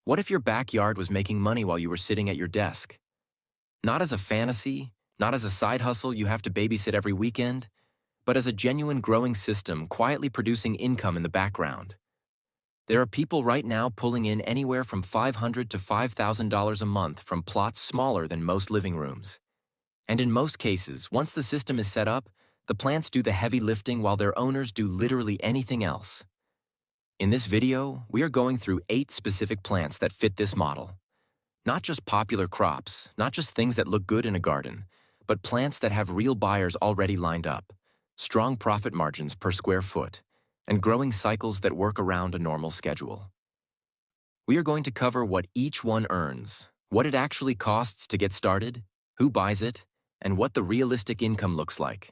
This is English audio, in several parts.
What if your backyard was making money while you were sitting at your desk? Not as a fantasy, not as a side hustle you have to babysit every weekend, but as a genuine growing system quietly producing income in the background. There are people right now pulling in anywhere from $500 to $5,000 a month from plots smaller than most living rooms. And in most cases, once the system is set up, the plants do the heavy lifting while their owners do literally anything else. In this video, we are going through 8 specific plants that fit this model. Not just popular crops, not just things that look good in a garden, but plants that have real buyers already lined up, strong profit margins per square foot, and growing cycles that work around a normal schedule. We are going to cover what each one earns, what it actually costs to get started, who buys it, and what the realistic income looks like.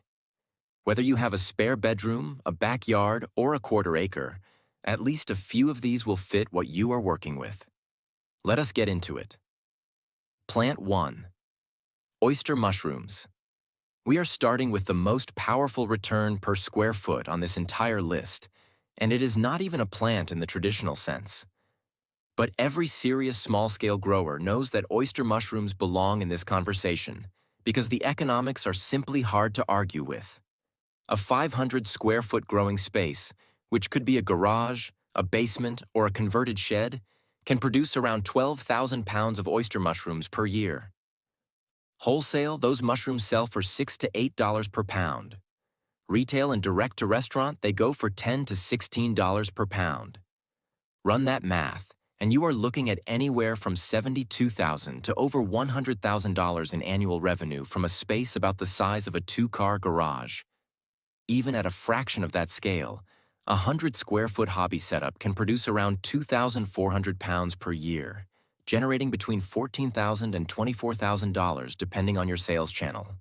Whether you have a spare bedroom, a backyard, or a quarter acre, at least a few of these will fit what you are working with. Let us get into it. Plant 1. Oyster mushrooms. We are starting with the most powerful return per square foot on this entire list, and it is not even a plant in the traditional sense. But every serious small-scale grower knows that oyster mushrooms belong in this conversation because the economics are simply hard to argue with. A 500 square foot growing space, which could be a garage, a basement, or a converted shed, can produce around 12,000 pounds of oyster mushrooms per year. Wholesale, those mushrooms sell for $6 to $8 per pound. Retail and direct to restaurant, they go for $10 to $16 per pound. Run that math, and you are looking at anywhere from $72,000 to over $100,000 in annual revenue from a space about the size of a 2-car garage. Even at a fraction of that scale, a 100 square foot hobby setup can produce around 2,400 pounds per year, generating between $14,000 and $24,000 depending on your sales channel.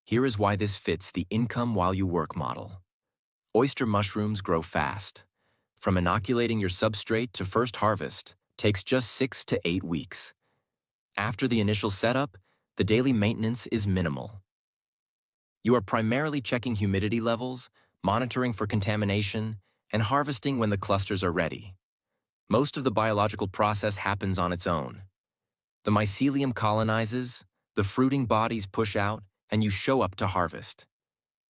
Here is why this fits the income while you work model. Oyster mushrooms grow fast. From inoculating your substrate to first harvest takes just 6 to 8 weeks. After the initial setup, the daily maintenance is minimal. You are primarily checking humidity levels, monitoring for contamination, and harvesting when the clusters are ready. Most of the biological process happens on its own. The mycelium colonizes, the fruiting bodies push out, and you show up to harvest.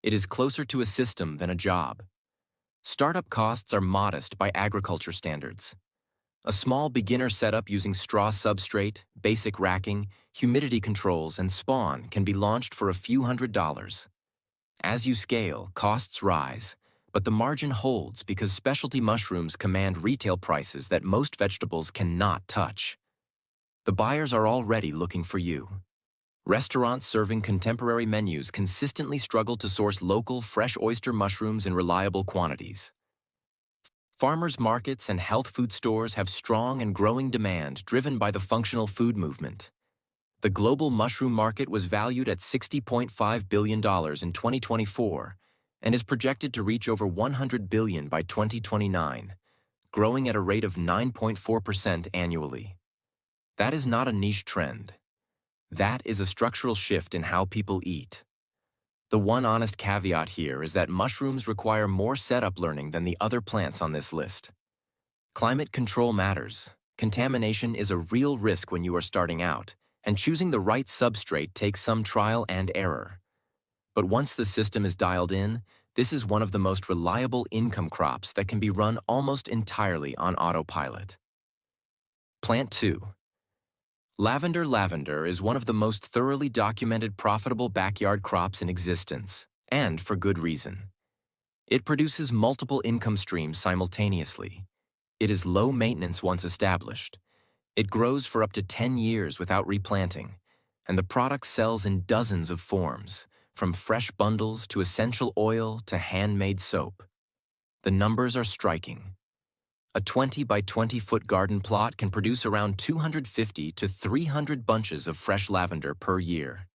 It is closer to a system than a job. Startup costs are modest by agriculture standards. A small beginner setup using straw substrate, basic racking, humidity controls, and spawn can be launched for a few $100s. As you scale, costs rise, but the margin holds because specialty mushrooms command retail prices that most vegetables cannot touch. The buyers are already looking for you. Restaurants serving contemporary menus consistently struggle to source local, fresh oyster mushrooms in reliable quantities. Farmers markets and health food stores have strong and growing demand driven by the functional food movement. The global mushroom market was valued at $60.5 billion in 2024 and is projected to reach over $100 billion by 2029, growing at a rate of 9.4% annually. That is not a niche trend. That is a structural shift in how people eat. The one honest caveat here is that mushrooms require more setup learning than the other plants on this list. Climate control matters. Contamination is a real risk when you are starting out, and choosing the right substrate takes some trial and error. But once the system is dialed in, this is one of the most reliable income crops that can be run almost entirely on autopilot. Plant 2. Lavender. Lavender is one of the most thoroughly documented profitable backyard crops in existence, and for good reason. It produces multiple income streams simultaneously. It is low maintenance once established. It grows for up to 10 years without replanting, and the product sells in dozens of forms, from fresh bundles to essential oil to handmade soap. The numbers are striking. A 20 by 20 foot garden plot can produce around 250 to 300 bunches of fresh lavender per year.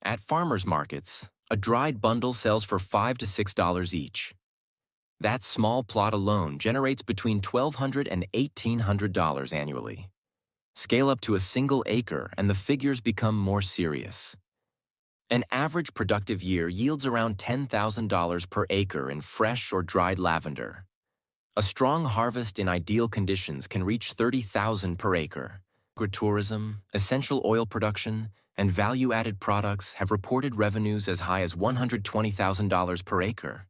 At farmers markets, a dried bundle sells for $5 to $6 each. That small plot alone generates between $1,200 and $1,800 annually. Scale up to a single acre and the figures become more serious. An average productive year yields around $10,000 per acre in fresh or dried lavender. A strong harvest in ideal conditions can reach 30,000 per acre. Agritourism, essential oil production, and value-added products have reported revenues as high as $120,000 per acre,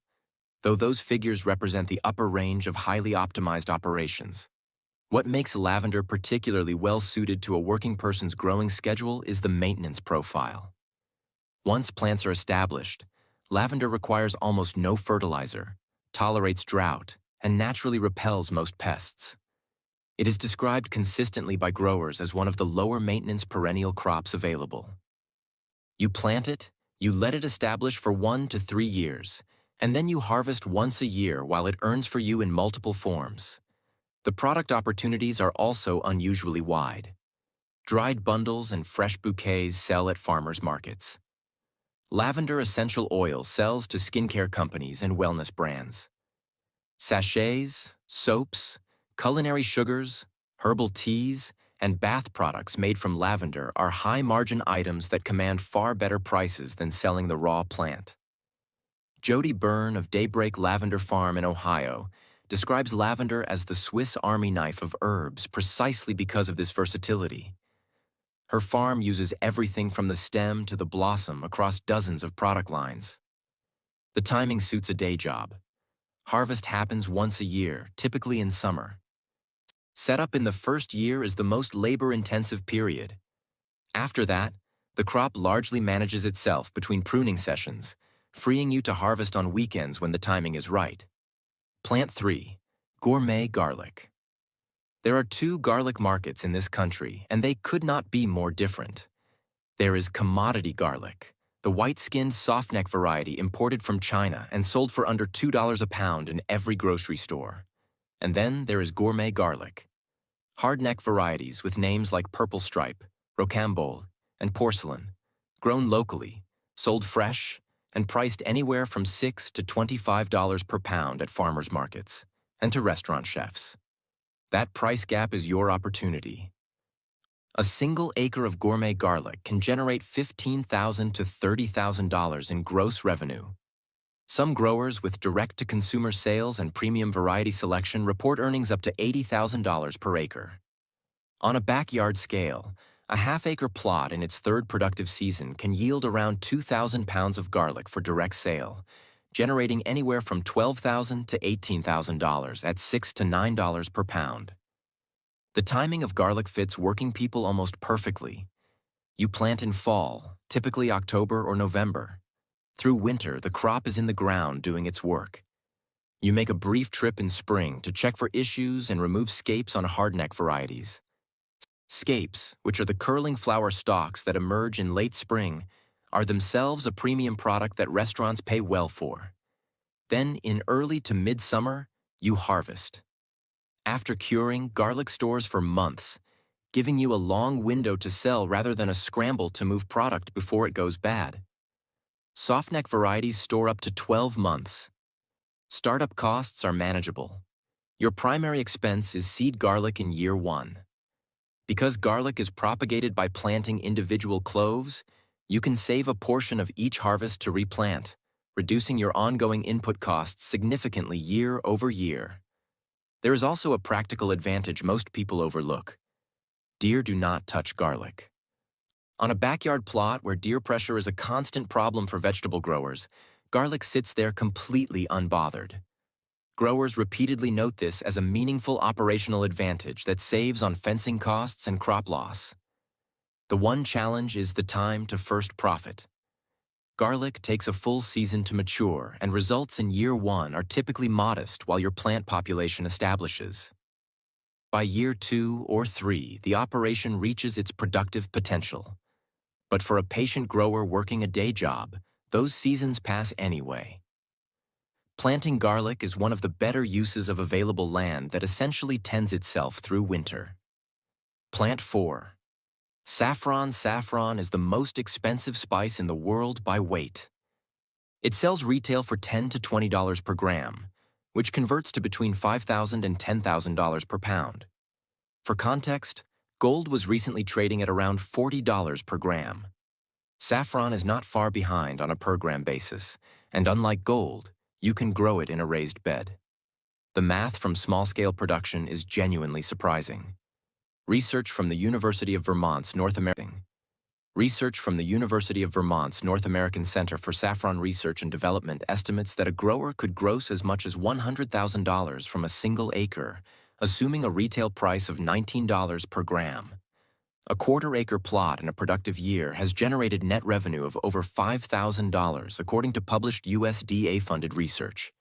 though those figures represent the upper range of highly optimized operations. What makes lavender particularly well-suited to a working person's growing schedule is the maintenance profile. Once plants are established, lavender requires almost no fertilizer, tolerates drought, and naturally repels most pests. It is described consistently by growers as one of the lower-maintenance perennial crops available. You plant it, you let it establish for 1 to 3 years, and then you harvest once a year while it earns for you in multiple forms. The product opportunities are also unusually wide. Dried bundles and fresh bouquets sell at farmers markets. Lavender essential oil sells to skincare companies and wellness brands. Sachets, soaps, culinary sugars, herbal teas, and bath products made from lavender are high-margin items that command far better prices than selling the raw plant. Jody Byrne of Daybreak Lavender Farm in Ohio describes lavender as the Swiss Army knife of herbs precisely because of this versatility. Her farm uses everything from the stem to the blossom across dozens of product lines. The timing suits a day job. Harvest happens once a year, typically in summer. Setup in the first year is the most labor-intensive period. After that, the crop largely manages itself between pruning sessions, freeing you to harvest on weekends when the timing is right. Plant 3. Gourmet garlic. There are 2 garlic markets in this country, and they could not be more different. There is commodity garlic, the white-skinned softneck variety imported from China and sold for under $2 a pound in every grocery store. And then there is gourmet garlic, hardneck varieties with names like Purple Stripe, Rocambole, and Porcelain, grown locally, sold fresh, and priced anywhere from $6 to $25 per pound at farmers markets and to restaurant chefs. That price gap is your opportunity. A single acre of gourmet garlic can generate $15,000 to $30,000 in gross revenue. Some growers with direct-to-consumer sales and premium variety selection report earnings up to $80,000 per acre. On a backyard scale, a half-acre plot in its 3rd productive season can yield around 2,000 pounds of garlic for direct sale, generating anywhere from $12,000 to $18,000 at $6 to $9 per pound. The timing of garlic fits working people almost perfectly. You plant in fall, typically October or November. Through winter, the crop is in the ground doing its work. You make a brief trip in spring to check for issues and remove scapes on hardneck varieties. Scapes, which are the curling flower stalks that emerge in late spring, are themselves a premium product that restaurants pay well for. Then, in early to mid-summer, you harvest. After curing, garlic stores for months, giving you a long window to sell rather than a scramble to move product before it goes bad. Softneck varieties store up to 12 months. Startup costs are manageable. Your primary expense is seed garlic in year 1. Because garlic is propagated by planting individual cloves, you can save a portion of each harvest to replant, reducing your ongoing input costs significantly year over year. There is also a practical advantage most people overlook. Deer do not touch garlic. On a backyard plot where deer pressure is a constant problem for vegetable growers, garlic sits there completely unbothered. Growers repeatedly note this as a meaningful operational advantage that saves on fencing costs and crop loss. The one challenge is the time to first profit. Garlic takes a full season to mature, and results in year 1 are typically modest while your plant population establishes. By year 2 or 3, the operation reaches its productive potential. But for a patient grower working a day job, those seasons pass anyway. Planting garlic is one of the better uses of available land that essentially tends itself through winter. Plant 4. Saffron. Saffron is the most expensive spice in the world by weight. It sells retail for $10 to $20 per gram, which converts to between $5,000 and $10,000 per pound. For context, gold was recently trading at around $40 per gram. Saffron is not far behind on a per gram basis, and unlike gold, you can grow it in a raised bed. The math from small-scale production is genuinely surprising. Research from the University of Vermont's North American Center for Saffron Research and Development estimates that a grower could gross as much as $100,000 from a single acre, assuming a retail price of $19 per gram. A quarter-acre plot in a productive year has generated net revenue of over $5,000, according to published USDA-funded research.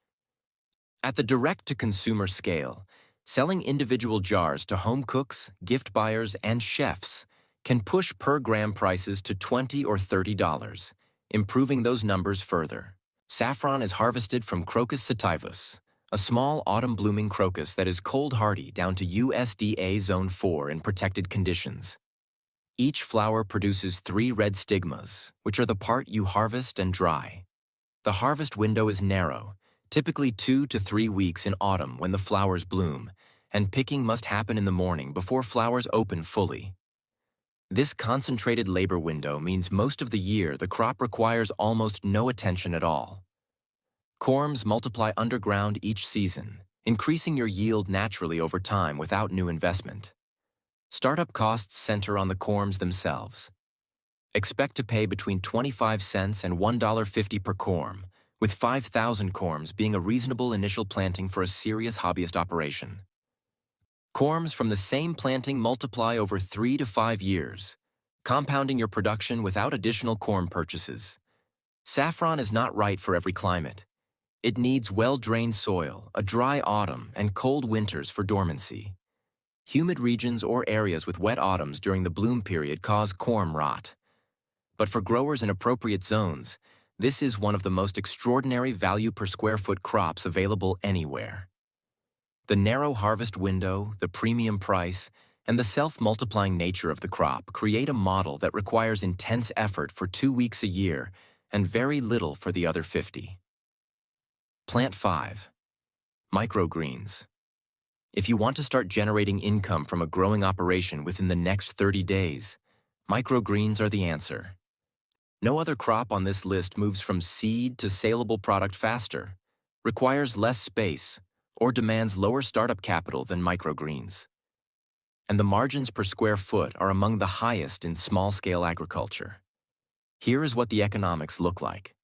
At the direct-to-consumer scale, selling individual jars to home cooks, gift buyers, and chefs can push per-gram prices to $20 or $30, improving those numbers further. Saffron is harvested from Crocus sativus, a small autumn-blooming crocus that is cold-hardy down to USDA Zone 4 in protected conditions. Each flower produces 3 red stigmas, which are the part you harvest and dry. The harvest window is narrow, typically 2 to 3 weeks in autumn when the flowers bloom, and picking must happen in the morning before flowers open fully. This concentrated labor window means most of the year the crop requires almost no attention at all. Corms multiply underground each season, increasing your yield naturally over time without new investment. Startup costs center on the corms themselves. Expect to pay between 25 cents and $1.50 per corm, with 5,000 corms being a reasonable initial planting for a serious hobbyist operation. Corms from the same planting multiply over 3 to 5 years, compounding your production without additional corm purchases. Saffron is not right for every climate. It needs well-drained soil, a dry autumn, and cold winters for dormancy. Humid regions or areas with wet autumns during the bloom period cause corm rot. But for growers in appropriate zones, this is one of the most extraordinary value per square foot crops available anywhere. The narrow harvest window, the premium price, and the self-multiplying nature of the crop create a model that requires intense effort for 2 weeks a year and very little for the other 50. Plant 5. Microgreens. If you want to start generating income from a growing operation within the next 30 days, microgreens are the answer. No other crop on this list moves from seed to saleable product faster, requires less space, or demands lower startup capital than microgreens. And the margins per square foot are among the highest in small-scale agriculture. Here is what the economics look like.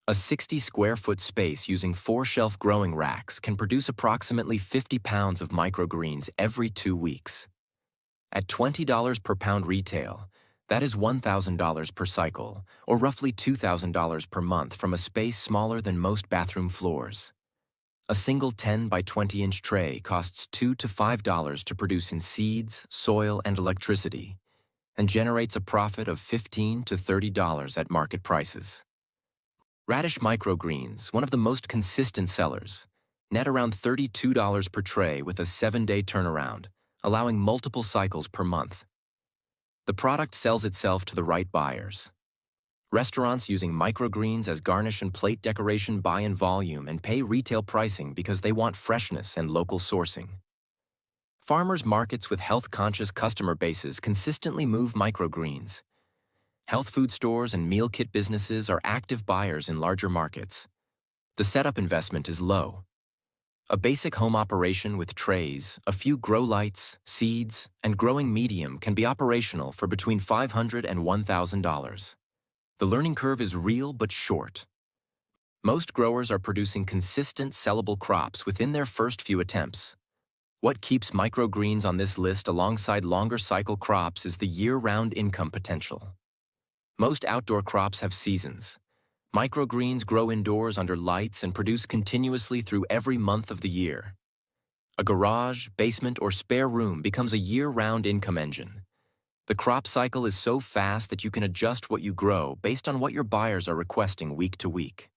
A 60-square-foot space using 4 shelf growing racks can produce approximately 50 pounds of microgreens every 2 weeks. At $20 per pound retail, that is $1,000 per cycle, or roughly $2,000 per month from a space smaller than most bathroom floors. A single 10 by 20-inch tray costs $2 to $5 to produce in seeds, soil, and electricity, and generates a profit of $15 to $30 at market prices. Radish microgreens, one of the most consistent sellers, net around $32 per tray with a 7-day turnaround, allowing multiple cycles per month. The product sells itself to the right buyers. Restaurants using microgreens as garnish and plate decoration buy in volume and pay retail pricing because they want freshness and local sourcing. Farmers markets with health-conscious customer bases consistently move microgreens. Health food stores and meal kit businesses are active buyers in larger markets. The setup investment is low. A basic home operation with trays, a few grow lights, seeds, and growing medium can be operational for between $500 and $1,000. The learning curve is real but short. Most growers are producing consistent sellable crops within their first few attempts. What keeps microgreens on this list alongside longer cycle crops is the year-round income potential. Most outdoor crops have seasons. Microgreens grow indoors under lights and produce continuously through every month of the year. A garage, basement, or spare room becomes a year-round income engine. The crop cycle is so fast that you can adjust what you grow based on what your buyers are requesting week to week.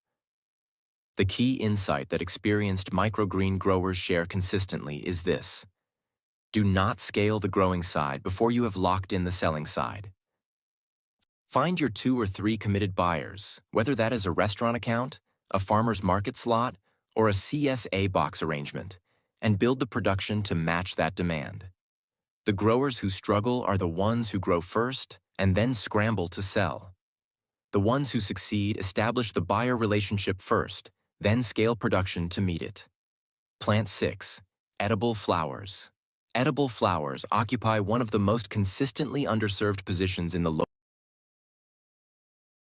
The key insight that experienced microgreen growers share consistently is this: do not scale the growing side before you have locked in the selling side. Find your 2 or 3 committed buyers, whether that is a restaurant account, a farmer's market slot, or a CSA box arrangement, and build the production to match that demand. The growers who struggle are the ones who grow first and then scramble to sell. The ones who succeed establish the buyer relationship first, then scale production to meet it. Plant 6. Edible flowers. Edible flowers occupy one of the most consistently underserved positions in the